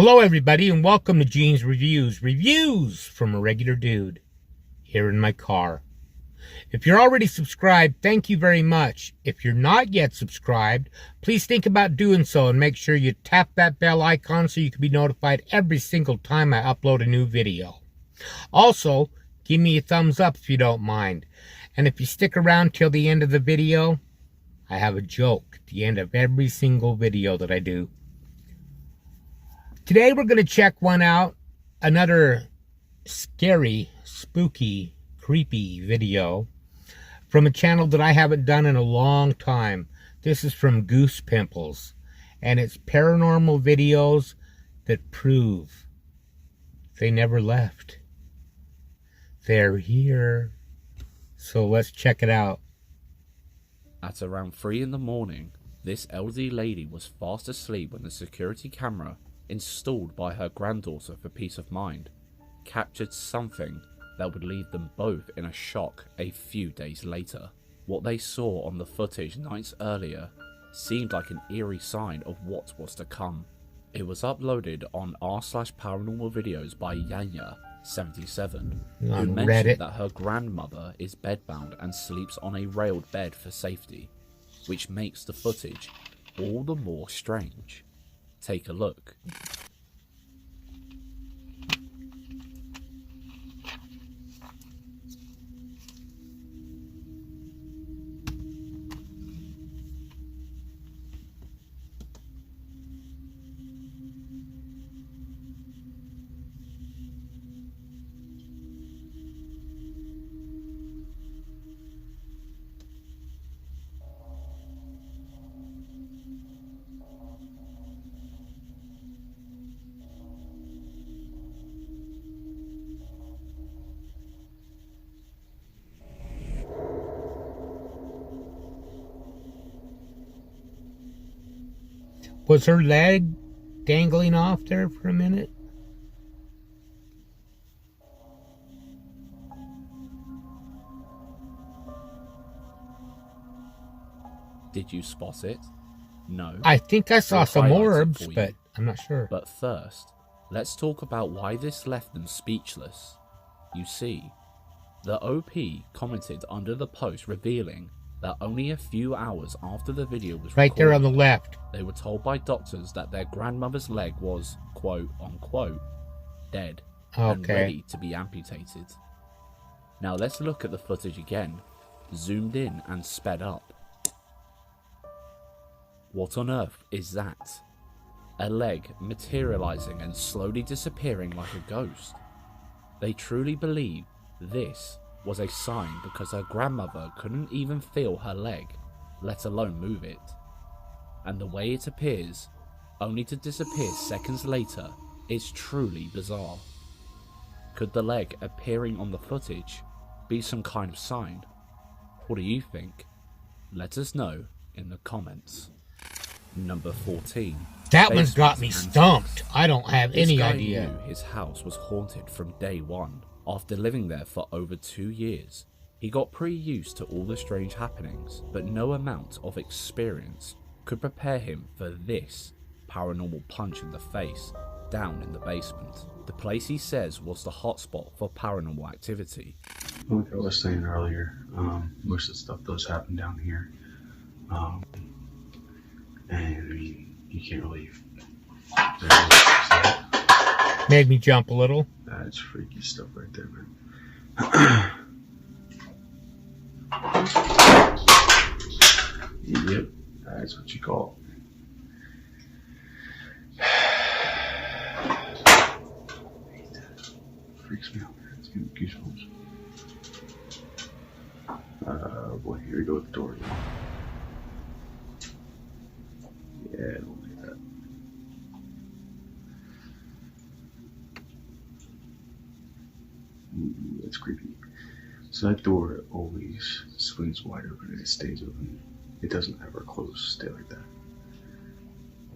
Hello everybody and welcome to Gene's Reviews from a regular dude here in my car. If you're already subscribed, thank you very much. If you're not yet subscribed, please think about doing so and make sure you tap that bell icon so you can be notified every single time I upload a new video. Also, give me a thumbs up if you don't mind. And if you stick around till the end of the video, I have a joke at the end of every single video that I do. Today we're going to check one out, another scary, spooky, creepy video from a channel that I haven't done in a long time. This is from Goose Pimples, and it's paranormal videos that prove they never left. They're here. So let's check it out. At around 3 in the morning, this elderly lady was fast asleep when the security camera installed by her granddaughter for peace of mind captured something that would leave them both in a shock a few days later. What they saw on the footage nights earlier seemed like an eerie sign of what was to come. It was uploaded on r/paranormal videos by Yanya77, who mentioned Reddit that her grandmother is bedbound and sleeps on a railed bed for safety, which makes the footage all the more strange. Take a look. Was her leg dangling off there for a minute? Did you spot it? No. I think I saw some orbs, for you. but I'm not sure. But first, let's talk about why this left them speechless. You see, the OP commented under the post revealing that only a few hours after the video was Right recorded, there on the left. they were told by doctors that their grandmother's leg was, quote unquote, dead and ready to be amputated. Now let's look at the footage again, zoomed in and sped up. What on earth is that? A leg materializing and slowly disappearing like a ghost. They truly believe this was a sign because her grandmother couldn't even feel her leg, let alone move it. And the way it appears, only to disappear seconds later, is truly bizarre. Could the leg appearing on the footage be some kind of sign? What do you think? Let us know in the comments. Number 14. That one's got me stumped. I don't have any idea. This guy knew his house was haunted from day one. After living there for over 2 years, he got pretty used to all the strange happenings, but no amount of experience could prepare him for this paranormal punch in the face down in the basement. The place he says was the hotspot for paranormal activity. Like I was saying earlier, most of the stuff does happen down here. And I mean, you can't really... Made me jump a little. That's freaky stuff right there, man. Yep, that's what you call it. Freaks me out, man. It's giving me goosebumps. Boy, here we go with the door. Yeah, I don't like that. It's creepy. So that door always swings wide open and it stays open. It doesn't ever close, stay like that.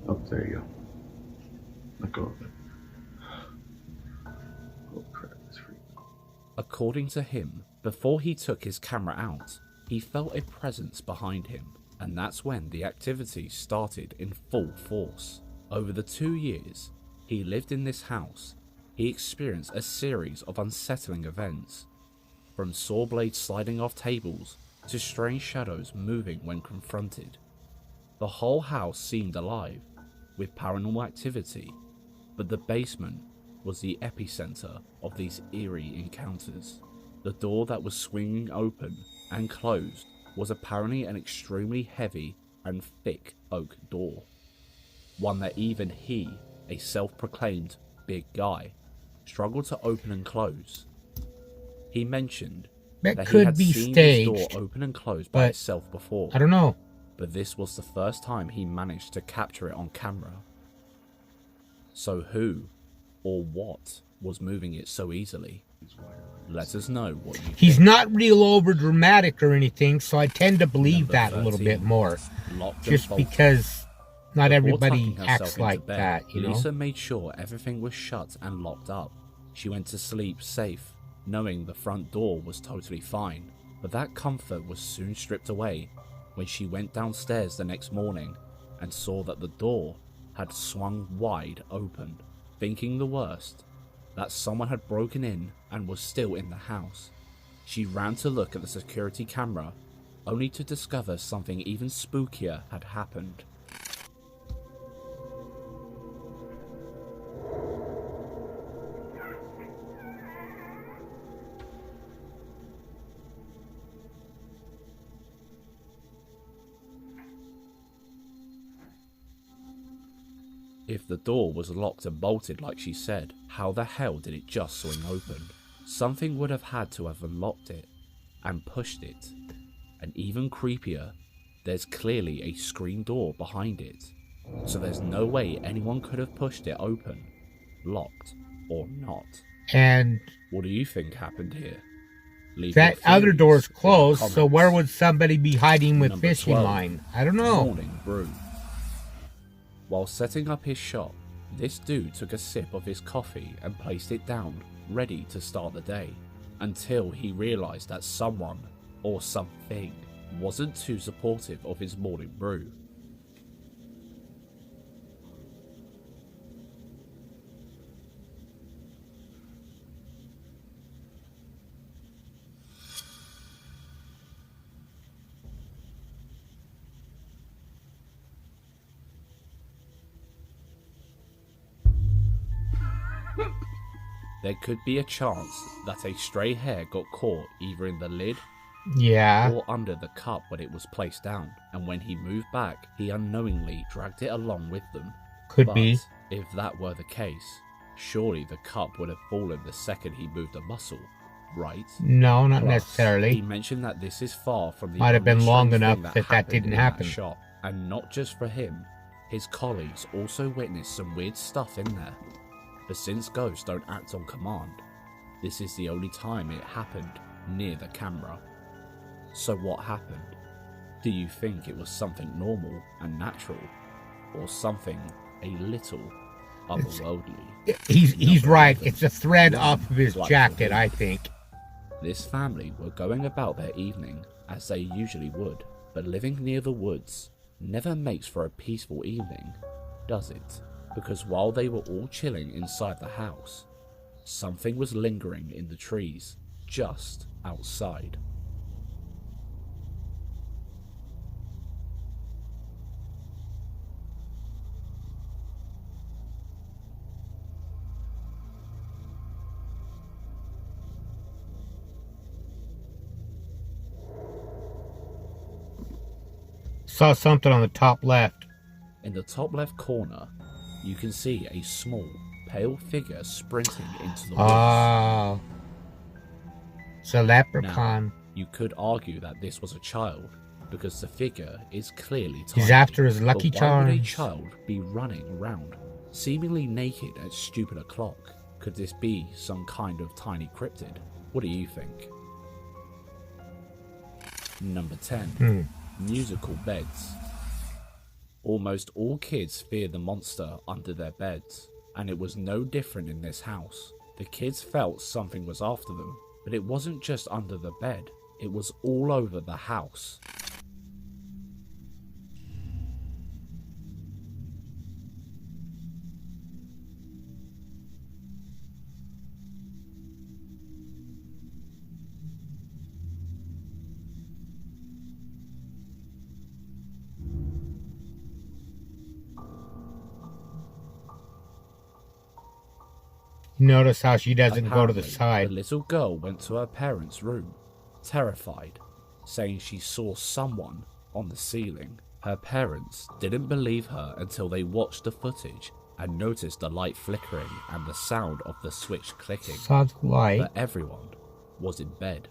Oh, there you go. Let go of it. Oh crap, that's freaky. According to him, before he took his camera out, he felt a presence behind him, and that's when the activity started in full force. Over the 2 years, he lived in this house, he experienced a series of unsettling events, from saw blades sliding off tables to strange shadows moving when confronted. The whole house seemed alive, with paranormal activity, but the basement was the epicenter of these eerie encounters. The door that was swinging open and closed was apparently an extremely heavy and thick oak door, one that even he, a self-proclaimed big guy, struggled to open and close. He mentioned That that he could had be seen his door staged, open and close by but itself before, I don't know. but this was the first time he managed to capture it on camera. So who or what was moving it so easily? Let us know what you He's think. not real over dramatic or anything, so I tend to believe Number that a little 13, bit more. locked and Just bolted. because not Before everybody tucking herself acts into like bed, that, you know? Lisa made sure everything was shut and locked up. She went to sleep safe, knowing the front door was totally fine, but that comfort was soon stripped away when she went downstairs the next morning and saw that the door had swung wide open. Thinking the worst, that someone had broken in and was still in the house, she ran to look at the security camera, only to discover something even spookier had happened. If the door was locked and bolted like she said, how the hell did it just swing open? Something would have had to have unlocked it and pushed it. And even creepier, there's clearly a screen door behind it. So there's no way anyone could have pushed it open, locked or not. And What do you think happened here? Leave that your other theories door's in the closed, so where comments. would somebody be hiding with Number fishing 12, line? I don't know. Morning brew. While setting up his shop, this dude took a sip of his coffee and placed it down, ready to start the day, until he realized that someone, or something, wasn't too supportive of his morning brew. There could be a chance that a stray hair got caught either in the lid Yeah. or under the cup when it was placed down, and when he moved back, he unknowingly dragged it along with them. Could But be. if that were the case, surely the cup would have fallen the second he moved a muscle, right? No, not Plus, necessarily. He mentioned that this is far from the Might have been only long strange enough thing that happened didn't in happen. That shop. And not just for him, his colleagues also witnessed some weird stuff in there. But since ghosts don't act on command, this is the only time it happened near the camera. So what happened? Do you think it was something normal and natural, or something a little otherworldly? He's Number right. 11, It's a thread one off of his like jacket, the I wind. think. This family were going about their evening as they usually would, but living near the woods never makes for a peaceful evening, does it? Because while they were all chilling inside the house, something was lingering in the trees just outside. Saw something on the top left. In the top left corner, you can see a small, pale figure sprinting into the woods. Oh. It's a leprechaun. Now, you could argue that this was a child, because the figure is clearly tiny. He's after his Lucky But why would a Charms. child be running around, seemingly naked at stupid o'clock? Could this be some kind of tiny cryptid? What do you think? Number 10. Musical beds. Almost all kids fear the monster under their beds, and it was no different in this house. The kids felt something was after them, but it wasn't just under the bed, it was all over the house. Notice how she doesn't go to the Apparently, side. the little girl went to her parents' room, terrified, saying she saw someone on the ceiling. Her parents didn't believe her until they watched the footage and noticed the light flickering and the sound of the switch clicking. Saw the light. But everyone was in bed.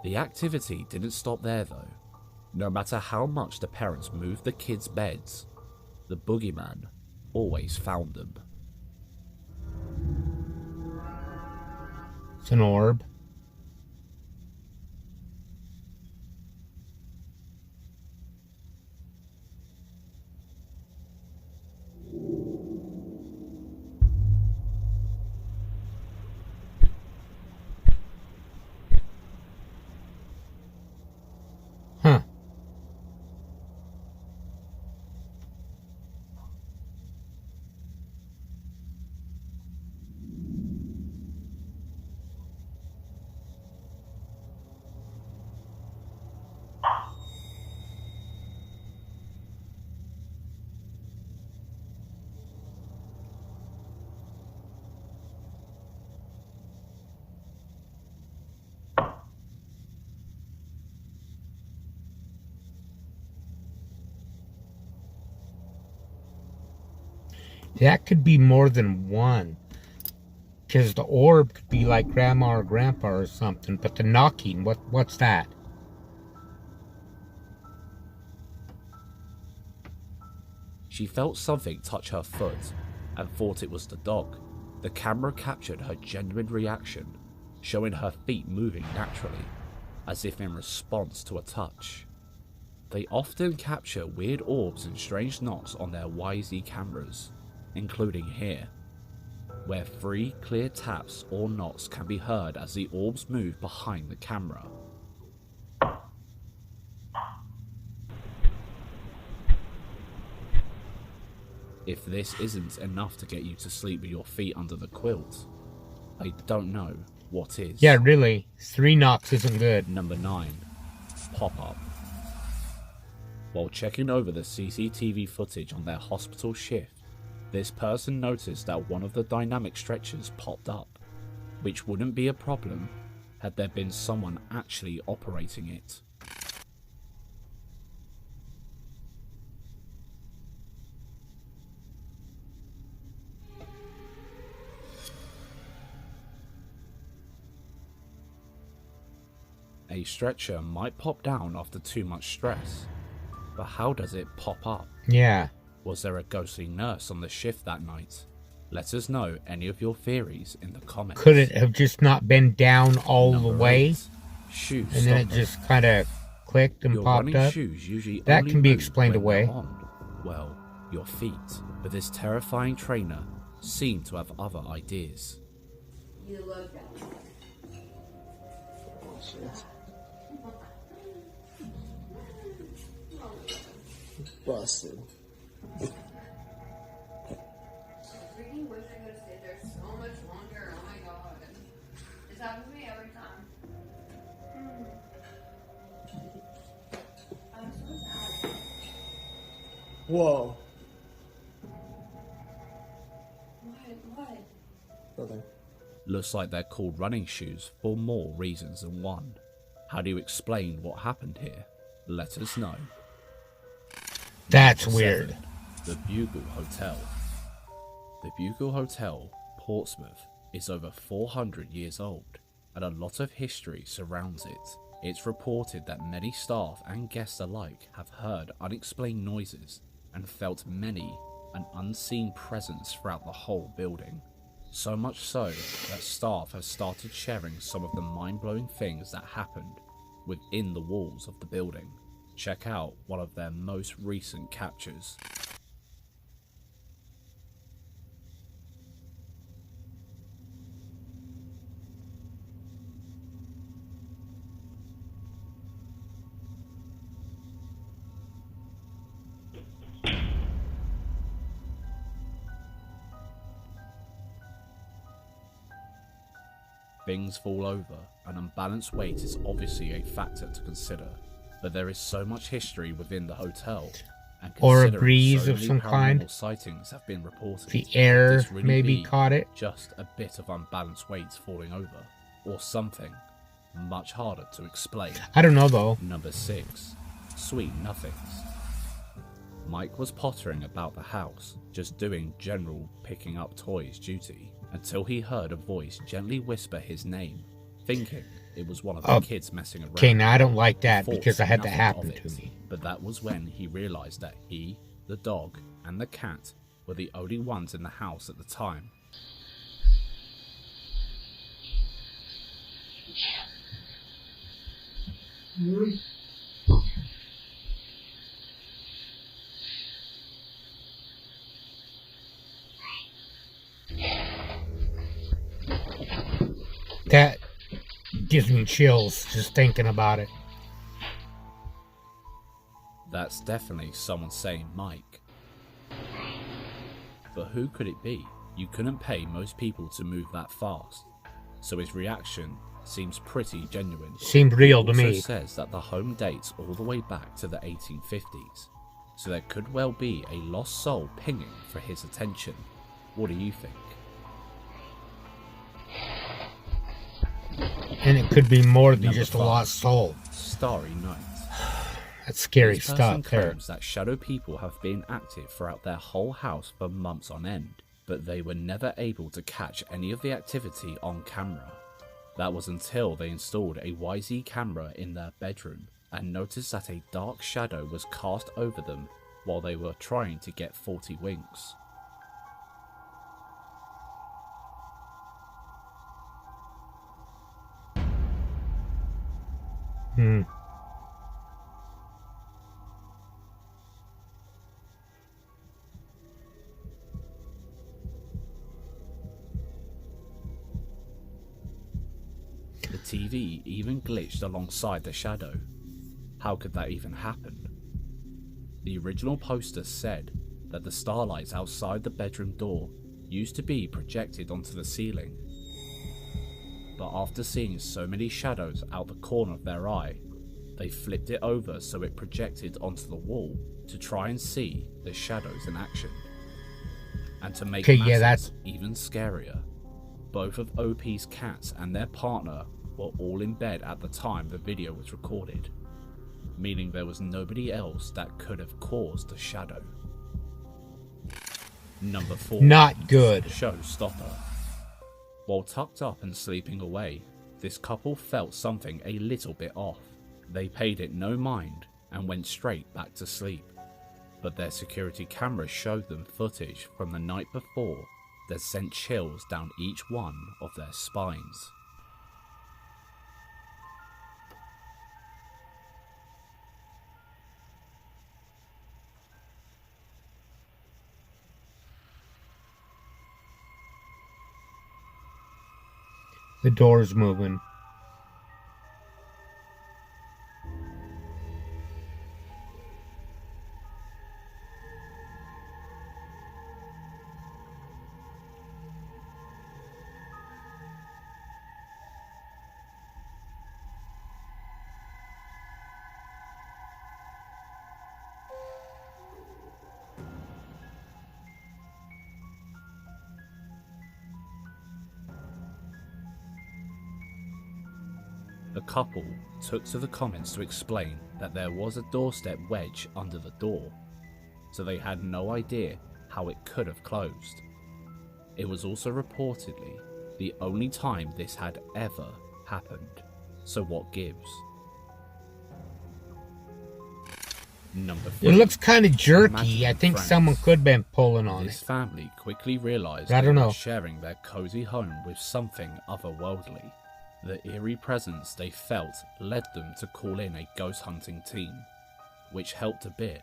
The activity didn't stop there though. No matter how much the parents moved the kids' beds, the boogeyman always found them. It's an orb. Huh. That could be more than one. Because the orb could be like grandma or grandpa or something. But the knocking, what's that? She felt something touch her foot and thought it was the dog. The camera captured her genuine reaction, showing her feet moving naturally, as if in response to a touch. They often capture weird orbs and strange knocks on their YZ cameras, including here, where 3 clear taps or knocks can be heard as the orbs move behind the camera. If this isn't enough to get you to sleep with your feet under the quilt, I don't know what is. Yeah, really. 3 knocks isn't good. Number 9. Pop-up. While checking over the CCTV footage on their hospital shift, this person noticed that one of the dynamic stretchers popped up, which wouldn't be a problem had there been someone actually operating it. A stretcher might pop down after too much stress, but how does it pop up? Yeah. Was there a ghostly nurse on the shift that night? Let us know any of your theories in the comments. Could it have just not been down all Number the way? 8, shoe And then it stopper. just kind of clicked and Your popped running up? shoes usually That only can be move explained when they're away. on. Well, your feet. But this terrifying trainer seemed to have other ideas. You look at it. Busted. I freaking wish I could have stayed there so much longer. Oh my god. This happens to me every time. I'm so sad. Whoa. What? Nothing. Looks like they're called running shoes for more reasons than one. How do you explain what happened here? Let us know. That's Number weird. 7, the Bugle Hotel. The Bugle Hotel, Portsmouth, is over 400 years old, and a lot of history surrounds it. It's reported that many staff and guests alike have heard unexplained noises and felt many an unseen presence throughout the whole building. So much so that staff have started sharing some of the mind-blowing things that happened within the walls of the building. Check out one of their most recent captures. Things fall over, and unbalanced weight is obviously a factor to consider, but there is so much history within the hotel, And Or a considering breeze so of many some kind. paranormal sightings have been reported, The could air this really maybe be caught it. just a bit of unbalanced weight falling over, or something much harder to explain? I don't know though. Number 6. Sweet Nothings. Mike was pottering about the house, just doing general picking up toys duty, until he heard a voice gently whisper his name, thinking it was one of the kids messing around. Okay, now I don't like that He thought because I had that nothing happen of to it, me. But that was when he realized that he, the dog, and the cat were the only ones in the house at the time. That gives me chills just thinking about it. That's definitely someone saying Mike. But who could it be? You couldn't pay most people to move that fast, so his reaction seems pretty genuine. Seemed real to Also me. says that the home dates all the way back to the 1850s, so there could well be a lost soul pinging for his attention. What do you think? And it could be more than Number just a 5. lost soul. Starry Night. That's scary This person stuff there. claims that shadow people have been active throughout their whole house for months on end, but they were never able to catch any of the activity on camera. That was until they installed a YZ camera in their bedroom and noticed that a dark shadow was cast over them while they were trying to get 40 winks. The TV even glitched alongside the shadow. How could that even happen? The original poster said that the starlights outside the bedroom door used to be projected onto the ceiling. But after seeing so many shadows out the corner of their eye, they flipped it over so it projected onto the wall to try and see the shadows in action. And to make matters even scarier, both of OP's cats and their partner were all in bed at the time the video was recorded, meaning there was nobody else that could have caused the shadow. Number 4. Not good. Showstopper. While tucked up and sleeping away, this couple felt something a little bit off. They paid it no mind and went straight back to sleep, but their security cameras showed them footage from the night before that sent chills down each one of their spines. The door's moving. The couple took to the comments to explain that there was a doorstep wedge under the door, so they had no idea how it could have closed. It was also reportedly the only time this had ever happened, so what gives? Number 3. It looks kind of jerky. Imagine I think friends. someone could have been pulling on This it. family quickly realized I they don't were know. sharing their cozy home with something otherworldly. The eerie presence they felt led them to call in a ghost hunting team, which helped a bit,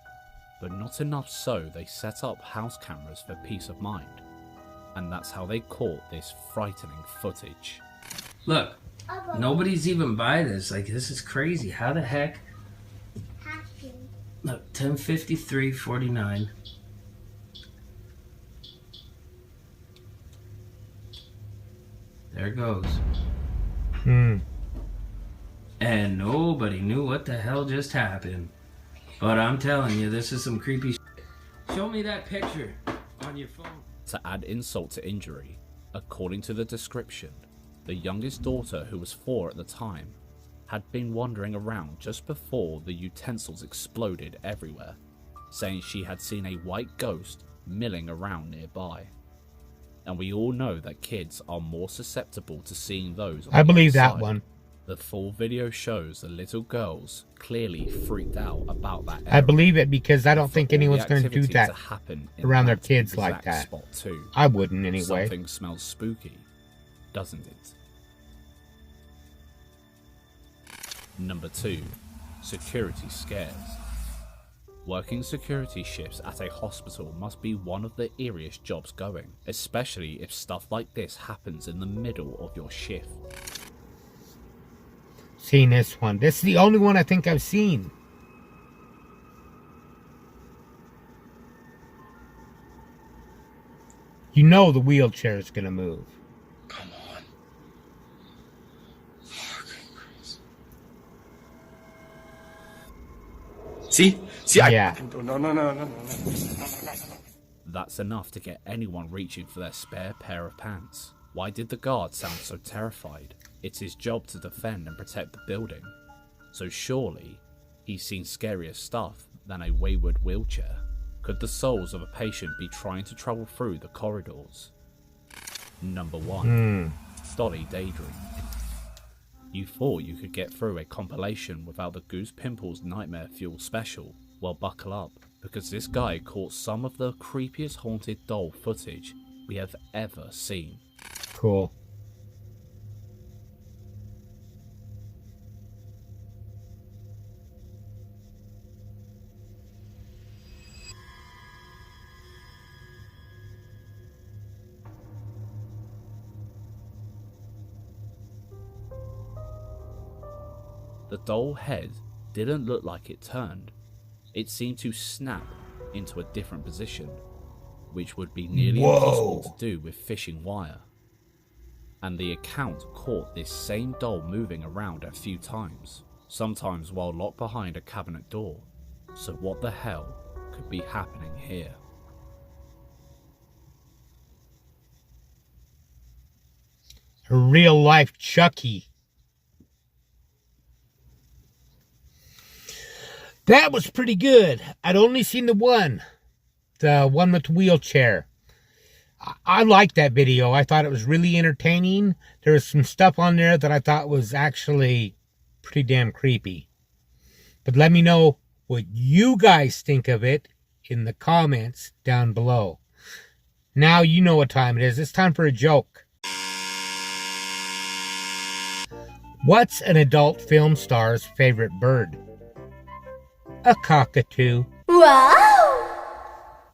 but not enough, so they set up house cameras for peace of mind. And that's how they caught this frightening footage. Look, nobody's even by this. Like, this is crazy. How the heck? Look, 10:53:49. There it goes. And nobody knew what the hell just happened. But I'm telling you, this is some creepy shit. Show me that picture on your phone. To add insult to injury, according to the description, the youngest daughter, who was 4 at the time, had been wandering around just before the utensils exploded everywhere, saying she had seen a white ghost milling around nearby. And we all know that kids are more susceptible to seeing those on I the believe that outside. one. The full video shows the little girls clearly freaked out about that I area. believe it because I don't For think all anyone's the going to do activity that to happen in around their that kids like exact that. spot too. I wouldn't anyway. Something smells spooky, doesn't it? Number 2. Security scares. Working security shifts at a hospital must be one of the eeriest jobs going, especially if stuff like this happens in the middle of your shift. Seen this one. This is the only one I think I've seen. You know the wheelchair is going to move. Come on. See? See, Yeah. No. That's enough to get anyone reaching for their spare pair of pants. Why did the guard sound so terrified? It's his job to defend and protect the building. So surely, he's seen scarier stuff than a wayward wheelchair. Could the souls of a patient be trying to travel through the corridors? Number 1. Dolly Daydream. You thought you could get through a compilation without the Goose Pimples Nightmare Fuel special? Well, buckle up, because this guy caught some of the creepiest haunted doll footage we have ever seen. Cool. The doll head didn't look like it turned. It seemed to snap into a different position, which would be nearly impossible to do with fishing wire. And the account caught this same doll moving around a few times, sometimes while locked behind a cabinet door. So what the hell could be happening here? A real life Chucky. That was pretty good. I'd only seen the one with the wheelchair. I liked that video. I thought it was really entertaining. There was some stuff on there that I thought was actually pretty damn creepy. But let me know what you guys think of it in the comments down below. Now you know what time it is. It's time for a joke. What's an adult film star's favorite bird? A cockatoo. What?